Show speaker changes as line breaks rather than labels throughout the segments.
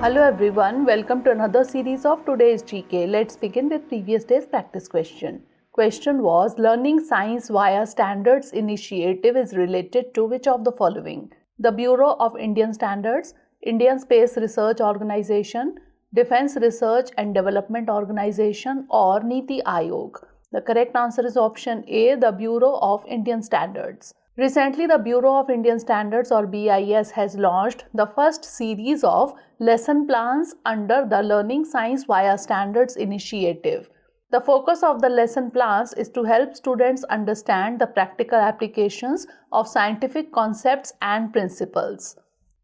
Hello everyone, welcome to another series of today's GK. Let's begin with previous day's practice question. Question was, learning science via standards initiative is related to which of the following? The Bureau of Indian Standards, Indian Space Research Organization, Defense Research and Development Organization, or Niti Aayog. The correct answer is option A, the Bureau of Indian Standards. Recently, the Bureau of Indian Standards or BIS has launched the first series of lesson plans under the Learning Science via Standards initiative. The focus of the lesson plans is to help students understand the practical applications of scientific concepts and principles.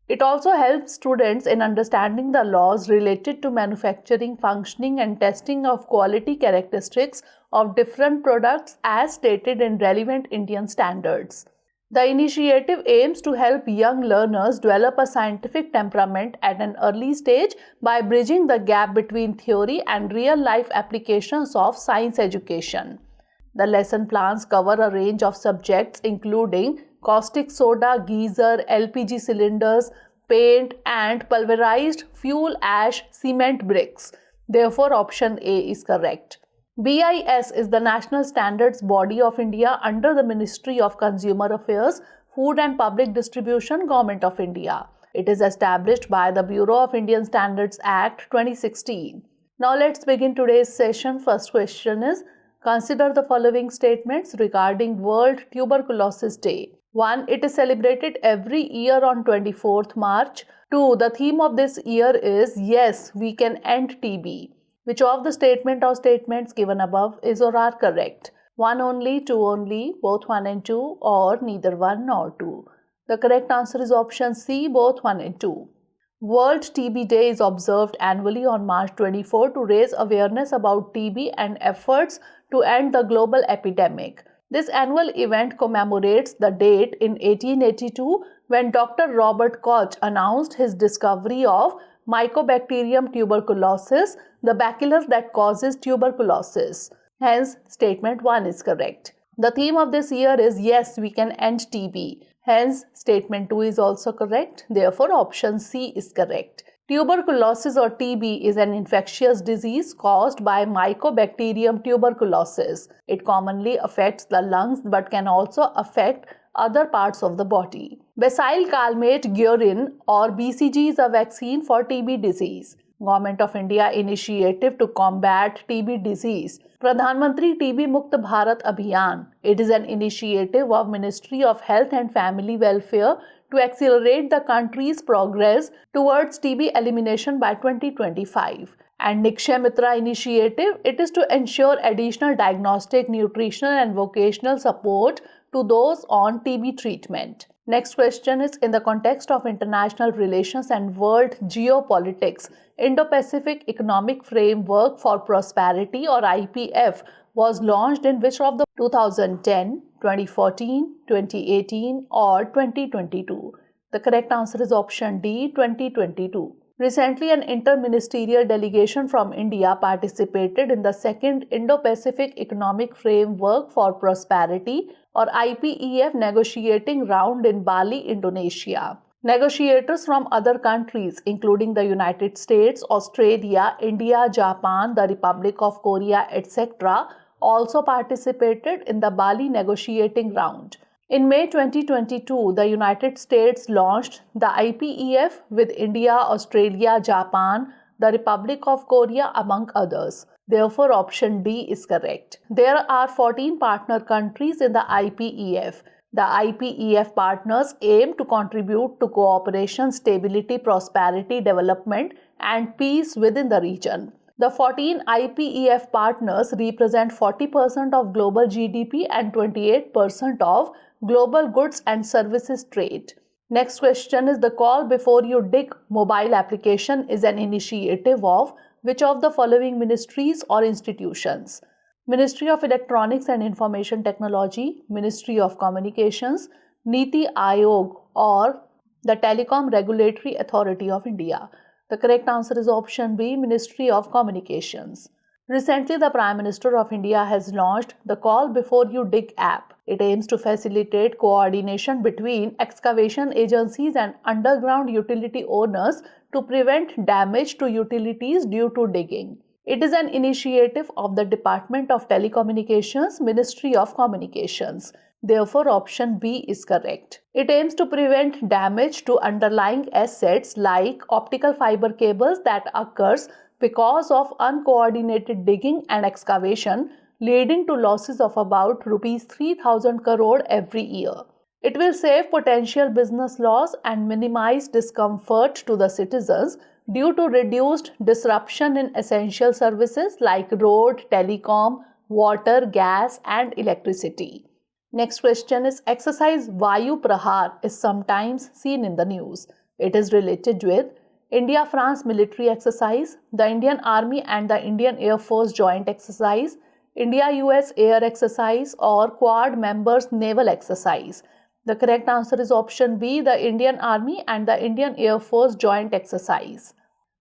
It also helps students in understanding the laws related to manufacturing, functioning, and testing of quality characteristics of different products as stated in relevant Indian standards. The initiative aims to help young learners develop a scientific temperament at an early stage by bridging the gap between theory and real-life applications of science education. The lesson plans cover a range of subjects including caustic soda, geyser, LPG cylinders, paint, and pulverized fuel ash cement bricks. Therefore, option A is correct. BIS is the national standards body of India under the Ministry of Consumer Affairs, Food and Public Distribution, Government of India. It is established by the Bureau of Indian Standards Act 2016. Now let's begin today's session. First question is, consider the following statements regarding World Tuberculosis Day. 1. It is celebrated every year on 24th March. 2. The theme of this year is Yes, we can end TB. Which of the statement or statements given above is or are correct? 1 only, 2 only, both 1 and 2, or neither 1 nor 2. The correct answer is option C, both 1 and 2. World TB Day is observed annually on March 24 to raise awareness about TB and efforts to end the global epidemic. This annual event commemorates the date in 1882 when Dr. Robert Koch announced his discovery of Mycobacterium tuberculosis, the bacillus that causes tuberculosis. Hence, statement 1 is correct. The theme of this year is Yes, we can end TB. Hence, statement 2 is also correct. Therefore, option C is correct. Tuberculosis or TB is an infectious disease caused by Mycobacterium tuberculosis. It commonly affects the lungs but can also affect other parts of the body. Basil Calmette Guerin or BCG is a vaccine for TB disease. Government of India initiative to combat TB disease. Pradhan Mantri TB Mukt Bharat Abhiyan. It is an initiative of Ministry of Health and Family Welfare to accelerate the country's progress towards TB elimination by 2025. And Nikshay Mitra initiative, it is to ensure additional diagnostic, nutritional and vocational support to those on TB treatment. Next question is, in the context of international relations and world geopolitics, Indo-Pacific Economic Framework for Prosperity or IPF was launched in which of the 2010, 2014, 2018 or 2022? The correct answer is option D, 2022. Recently, an interministerial delegation from India participated in the second Indo-Pacific Economic Framework for Prosperity or IPEF negotiating round in Bali, Indonesia. Negotiators from other countries including the United States, Australia, India, Japan, the Republic of Korea, etc. also participated in the Bali negotiating round. In May 2022, the United States launched the IPEF with India, Australia, Japan, the Republic of Korea, among others. Therefore, option D is correct. There are 14 partner countries in the IPEF. The IPEF partners aim to contribute to cooperation, stability, prosperity, development, and peace within the region. The 14 IPEF partners represent 40% of global GDP and 28% of global goods and services trade. Next question is, the Call Before You Dig mobile application is an initiative of which of the following ministries or institutions? Ministry of Electronics and Information Technology, Ministry of Communications, Niti Aayog, or the Telecom Regulatory Authority of India. The correct answer is option B, Ministry of Communications. Recently, the Prime Minister of India has launched the Call Before You Dig app. It aims to facilitate coordination between excavation agencies and underground utility owners to prevent damage to utilities due to digging. It is an initiative of the Department of Telecommunications, Ministry of Communications. Therefore, option B is correct. It aims to prevent damage to underlying assets like optical fiber cables that occurs because of uncoordinated digging and excavation, leading to losses of about Rs 3,000 crore every year. It will save potential business loss and minimize discomfort to the citizens due to reduced disruption in essential services like road, telecom, water, gas, and electricity. Next question is exercise Vayu Prahar is sometimes seen in the news. It is related with India-France military exercise, the Indian Army and the Indian Air Force joint exercise, India-US air exercise, or Quad members naval exercise. The correct answer is option B, the Indian Army and the Indian Air Force joint exercise.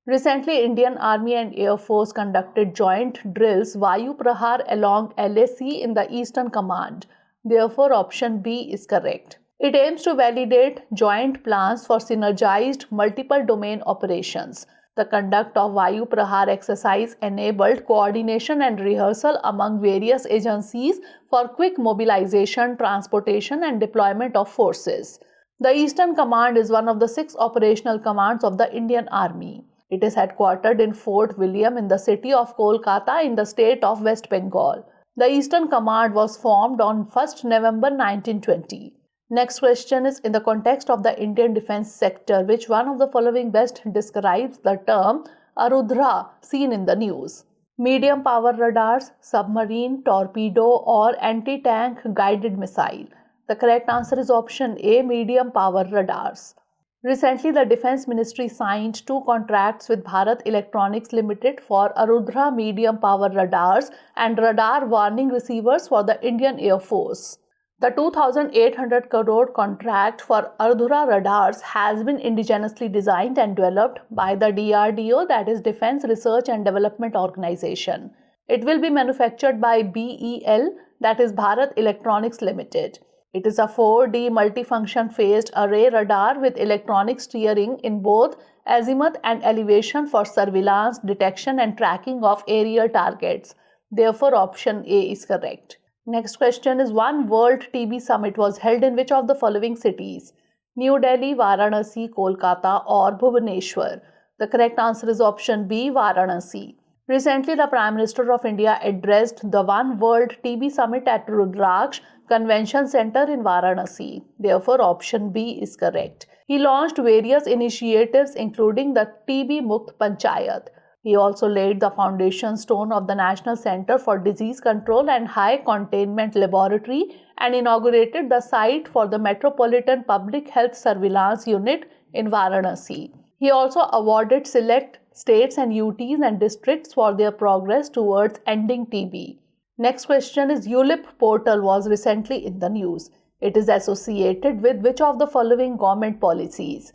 Recently, Indian Army and Air Force conducted joint drills Vayu Prahar along LAC in the Eastern Command. Therefore, option B is correct. It aims to validate joint plans for synergized multiple domain operations. The conduct of Vayu Prahar exercise enabled coordination and rehearsal among various agencies for quick mobilization, transportation, and deployment of forces. The Eastern Command is one of the 6 operational commands of the Indian Army. It is headquartered in Fort William in the city of Kolkata in the state of West Bengal. The Eastern Command was formed on 1st November 1920. Next question is in the context of the Indian defense sector, which one of the following best describes the term Arudhra seen in the news? Medium power radars, submarine, torpedo, or anti-tank guided missile. The correct answer is option A, medium power radars. Recently, the Defence Ministry signed 2 contracts with Bharat Electronics Limited for Arudhra medium power radars and radar warning receivers for the Indian Air Force. The 2,800 crore contract for Arudhra radars has been indigenously designed and developed by the DRDO, that is Defence Research and Development Organization. It will be manufactured by BEL, that is Bharat Electronics Limited. It is a 4D multifunction phased array radar with electronic steering in both azimuth and elevation for surveillance, detection and tracking of aerial targets. Therefore, option A is correct. Next question is One World TB Summit was held in which of the following cities? New Delhi, Varanasi, Kolkata or Bhubaneswar? The correct answer is option B, Varanasi. Recently, the Prime Minister of India addressed the One World TB Summit at Rudraksh Convention Center in Varanasi. Therefore, option B is correct. He launched various initiatives including the TB Mukt Panchayat. He also laid the foundation stone of the National Center for Disease Control and High Containment Laboratory and inaugurated the site for the Metropolitan Public Health Surveillance Unit in Varanasi. He also awarded select states and UTs and districts for their progress towards ending TB. Next question is ULIP portal was recently in the news. It is associated with which of the following government policies?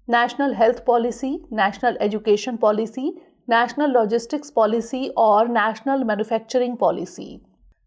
National Health Policy, National Education Policy, National Logistics Policy or National Manufacturing Policy?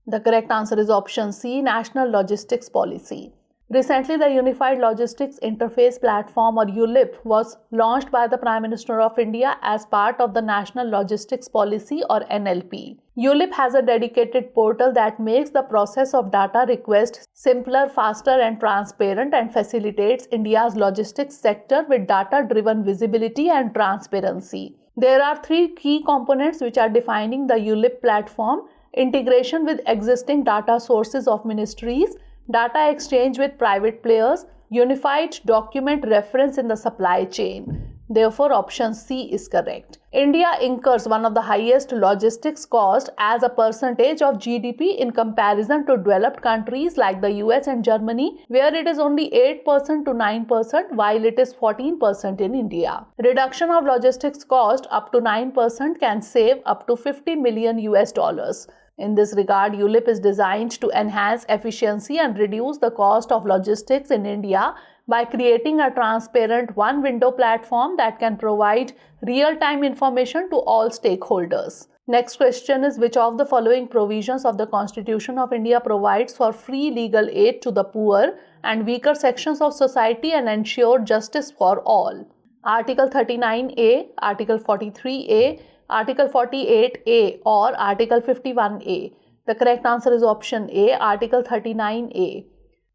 The correct answer is option C, National Logistics Policy. Recently, the Unified Logistics Interface Platform or ULIP was launched by the Prime Minister of India as part of the National Logistics Policy or NLP. ULIP has a dedicated portal that makes the process of data request simpler, faster and transparent and facilitates India's logistics sector with data-driven visibility and transparency. There are 3 key components which are defining the ULIP platform: integration with existing data sources of ministries, data exchange with private players, unified document reference in the supply chain. Therefore, option C is correct. India incurs one of the highest logistics costs as a percentage of GDP in comparison to developed countries like the US and Germany, where it is only 8% to 9% while it is 14% in India. Reduction of logistics cost up to 9% can save up to $50 million US. In this regard, ULIP is designed to enhance efficiency and reduce the cost of logistics in India by creating a transparent one-window platform that can provide real-time information to all stakeholders. Next question is, which of the following provisions of the Constitution of India provides for free legal aid to the poor and weaker sections of society and ensure justice for all? Article 39A, Article 43A, Article 48A or Article 51A. The correct answer is option A, Article 39A.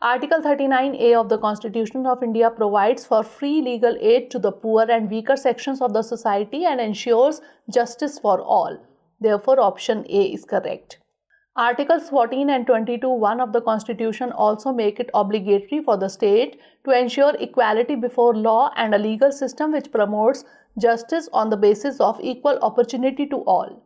Article 39A of the Constitution of India provides for free legal aid to the poor and weaker sections of the society and ensures justice for all. Therefore, option A is correct. Articles 14 and 22(1) of the Constitution also make it obligatory for the state to ensure equality before law and a legal system which promotes justice on the basis of equal opportunity to all.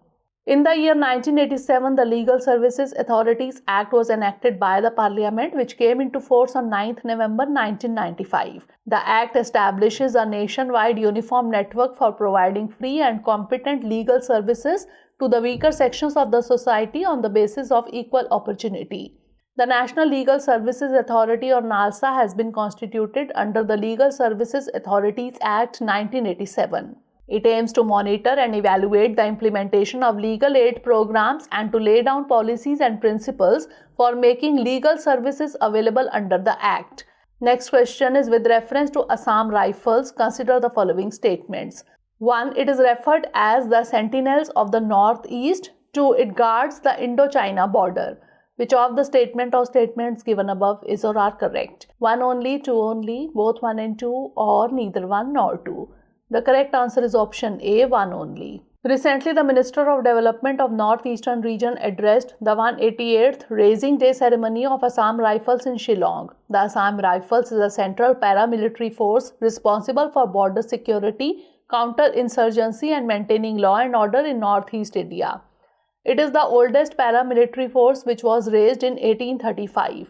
In the year 1987, the Legal Services Authorities Act was enacted by the Parliament, which came into force on 9th November 1995. The Act establishes a nationwide uniform network for providing free and competent legal services to the weaker sections of the society on the basis of equal opportunity. The National Legal Services Authority or NALSA has been constituted under the Legal Services Authorities Act 1987. It aims to monitor and evaluate the implementation of legal aid programs and to lay down policies and principles for making legal services available under the Act. Next question is, with reference to Assam Rifles, consider the following statements. 1. It is referred as the Sentinels of the Northeast. 2. It guards the Indo-China border. Which of the statement or statements given above is or are correct? 1 only, 2 only, both 1 and 2, or neither 1 nor 2? The correct answer is option A, 1 only. Recently, the Minister of Development of Northeastern Region addressed the 188th Raising Day ceremony of Assam Rifles in Shillong. The Assam Rifles is a central paramilitary force responsible for border security, counter-insurgency and maintaining law and order in Northeast India. It is the oldest paramilitary force which was raised in 1835.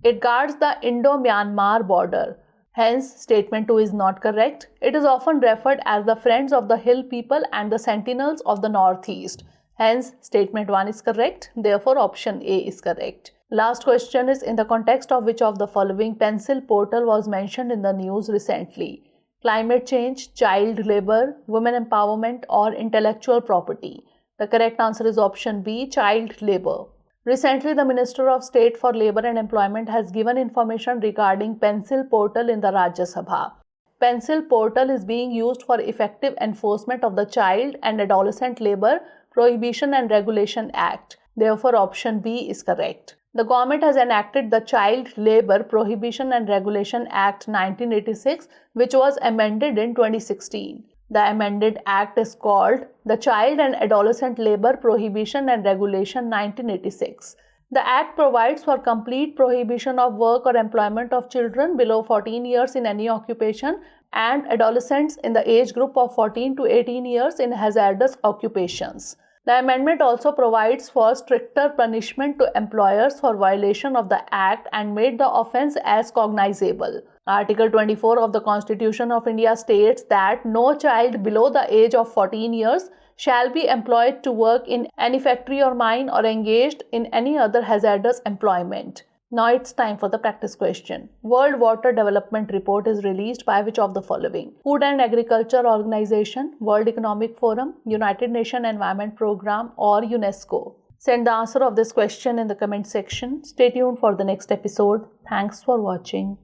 It guards the Indo-Myanmar border. Hence, statement 2 is not correct. It is often referred as the Friends of the Hill People and the Sentinels of the Northeast. Hence, statement 1 is correct. Therefore, option A is correct. Last question is, in the context of which of the following pencil portal was mentioned in the news recently? Climate change, child labor, women empowerment or intellectual property? The correct answer is option B, child labor. Recently, the Minister of State for Labour and Employment has given information regarding Pencil Portal in the Rajya Sabha. Pencil Portal is being used for effective enforcement of the Child and Adolescent Labour Prohibition and Regulation Act. Therefore, option B is correct. The government has enacted the Child Labour Prohibition and Regulation Act 1986, which was amended in 2016. The amended act is called the Child and Adolescent Labour Prohibition and Regulation 1986. The act provides for complete prohibition of work or employment of children below 14 years in any occupation and adolescents in the age group of 14 to 18 years in hazardous occupations. The amendment also provides for stricter punishment to employers for violation of the act and made the offence as cognizable. Article 24 of the Constitution of India states that no child below the age of 14 years shall be employed to work in any factory or mine or engaged in any other hazardous employment. Now it's time for the practice question. World Water Development Report is released by which of the following? Food and Agriculture Organization, World Economic Forum, United Nations Environment Programme or UNESCO? Send the answer of this question in the comment section. Stay tuned for the next episode. Thanks for watching.